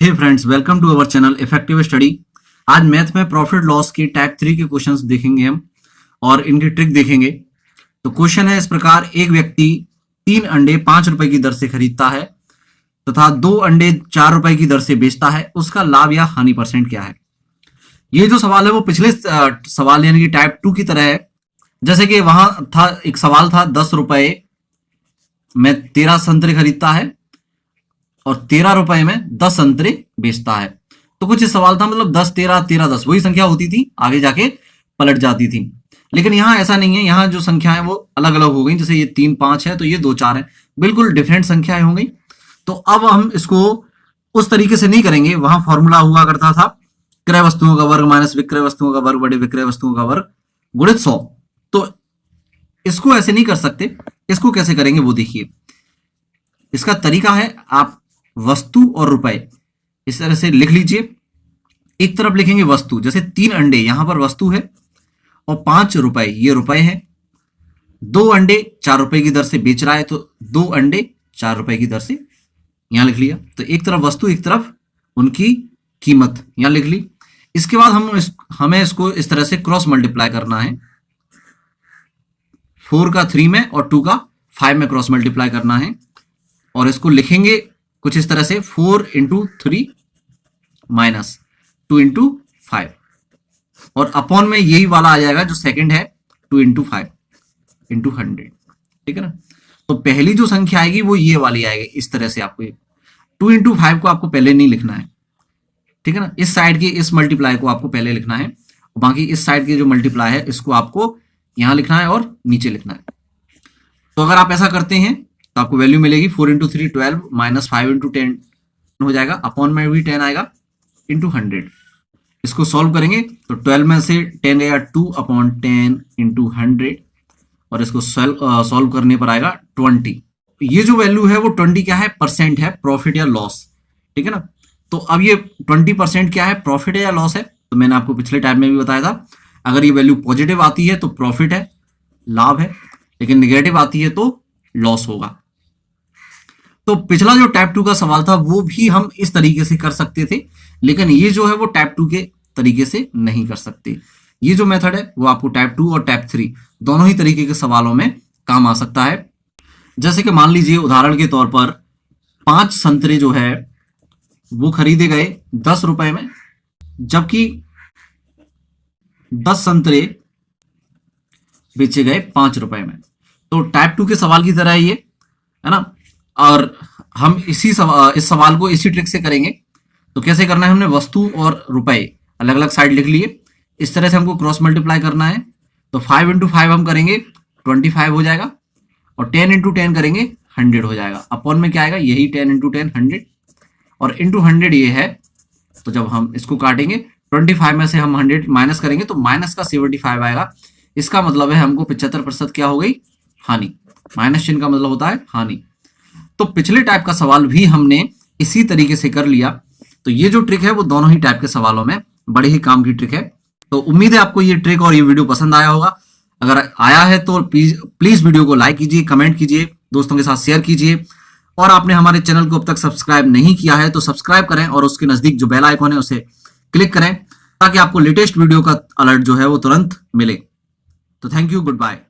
Hey friends, welcome to our channel effective study. आज math में profit loss के type 3 के क्वेश्चंस देखेंगे हम और इनकी ट्रिक देखेंगे। तो क्वेश्चन है इस प्रकार, एक व्यक्ति 3 अंडे 5 रुपए की दर से खरीदता है तथा 2 अंडे 4 रुपए की दर से बेचता है। उसका लाभ या हानि परसेंट क्या है? ये जो सवाल है वो पिछले सवाल यानी कि टाइप 2 की तरह है। जैसे कि वहां था एक सवाल था 10 रुपए में 13 संतरे खरीदता है और 13 रुपए में 10 संतरे बेचता है। तो कुछ इस सवाल था, मतलब 10 13 13 10 वही संख्या होती थी, आगे जाके पलट जाती थी। लेकिन यहाँ ऐसा नहीं है, यहाँ जो संख्या है वो अलग अलग हो गई। जैसे ये 3 5 है तो ये 2 4 है, बिल्कुल डिफरेंट संख्याएं हो गई। तो अब हम इसको उस तरीके से नहीं करेंगे। वहां फॉर्मूला हुआ करता था क्रय वस्तुओं का वर्ग माइनस विक्रय वस्तुओं का वर्ग बड़े विक्रय वस्तुओं का वर्ग गुणित 100। तो इसको ऐसे नहीं कर सकते। इसको कैसे करेंगे वो देखिए। इसका तरीका है, आप वस्तु और रुपए इस तरह से लिख लीजिए। एक तरफ लिखेंगे वस्तु, जैसे 3 अंडे यहां पर वस्तु है और 5 रुपए ये रुपए है। 2 अंडे 4 रुपए की दर से बेच रहा है तो 2 अंडे 4 रुपए की दर से यहां लिख लिया। तो एक तरफ वस्तु, एक तरफ उनकी कीमत यहां लिख ली। इसके बाद हमें इसको इस तरह से क्रॉस मल्टीप्लाई करना है। 4 का 3 में और 2 का 5 में क्रॉस मल्टीप्लाई करना है और इसको लिखेंगे कुछ इस तरह से 4 इंटू 3 माइनस 2 इंटू 5 और अपॉन में यही वाला आ जाएगा जो सेकंड है 2 इंटू 5 इंटू 100। ठीक है ना। तो पहली जो संख्या आएगी वो ये वाली आएगी। इस तरह से आपको 2 इंटू 5 को आपको पहले नहीं लिखना है, ठीक है ना। इस साइड की इस मल्टीप्लाई को आपको पहले लिखना है और बाकी इस साइड की जो मल्टीप्लाई है इसको आपको यहां लिखना है और नीचे लिखना है। तो अगर आप ऐसा करते हैं तो आपको वैल्यू मिलेगी 4 इंटू 3 12 माइनस 5 इंटू 10 हो जाएगा, अपॉन में भी 10 आएगा इंटू 100। इसको सॉल्व करेंगे तो 12 में से 10 गया 2 अपॉन 10 इंटू 100 और इसको सॉल्व करने पर आएगा 20। ये जो वैल्यू है वो 20 क्या है? परसेंट है, प्रॉफिट या लॉस। ठीक है ना। तो अब ये 20% क्या है? प्रॉफिट है या लॉस है? तो मैंने आपको पिछले टाइम में भी बताया था, अगर ये वैल्यू पॉजिटिव आती है तो प्रॉफिट है, लाभ है, लेकिन निगेटिव आती है तो लॉस होगा। तो पिछला जो टाइप 2 का सवाल था वो भी हम इस तरीके से कर सकते थे, लेकिन ये जो है वो टाइप 2 के तरीके से नहीं कर सकते। ये जो मेथड है वो आपको टाइप 2 और टाइप 3 दोनों ही तरीके के सवालों में काम आ सकता है। जैसे कि मान लीजिए उदाहरण के तौर पर 5 संतरे जो है वो खरीदे गए 10 रुपए में, जबकि 10 संतरे बेचे गए 5 रुपए में। तो टाइप 2 के सवाल की तरह ये है ना। और हम इस सवाल को इसी ट्रिक से करेंगे। तो कैसे करना है? हमने वस्तु और रुपए अलग अलग साइड लिख लिए। इस तरह से हमको क्रॉस मल्टीप्लाई करना है। तो 5 इंटू 5 हम करेंगे 25 हो जाएगा और 10 इंटू 10 करेंगे 100 हो जाएगा। अपॉन में क्या आएगा? यही 10 इंटू 10 100 और इंटू 100 ये है। तो जब हम इसको काटेंगे 25 में से हम 100 माइनस करेंगे तो माइनस का 75 आएगा। इसका मतलब है हमको 75% क्या हो गई? हानि। माइनस चिन्ह का मतलब होता है हानि। तो पिछले टाइप का सवाल भी हमने इसी तरीके से कर लिया। तो ये जो ट्रिक है वो दोनों ही टाइप के सवालों में बड़े ही काम की ट्रिक है। तो उम्मीद है आपको ये ट्रिक और ये वीडियो पसंद आया होगा। अगर आया है तो प्लीज वीडियो को लाइक कीजिए, कमेंट कीजिए, दोस्तों के साथ शेयर कीजिए और आपने हमारे चैनल को अब तक सब्सक्राइब नहीं किया है तो सब्सक्राइब करें और उसके नजदीक जो बेल आइकॉन है उसे क्लिक करें ताकि आपको लेटेस्ट वीडियो का अलर्ट जो है वो तुरंत मिले। तो थैंक यू, गुड बाय।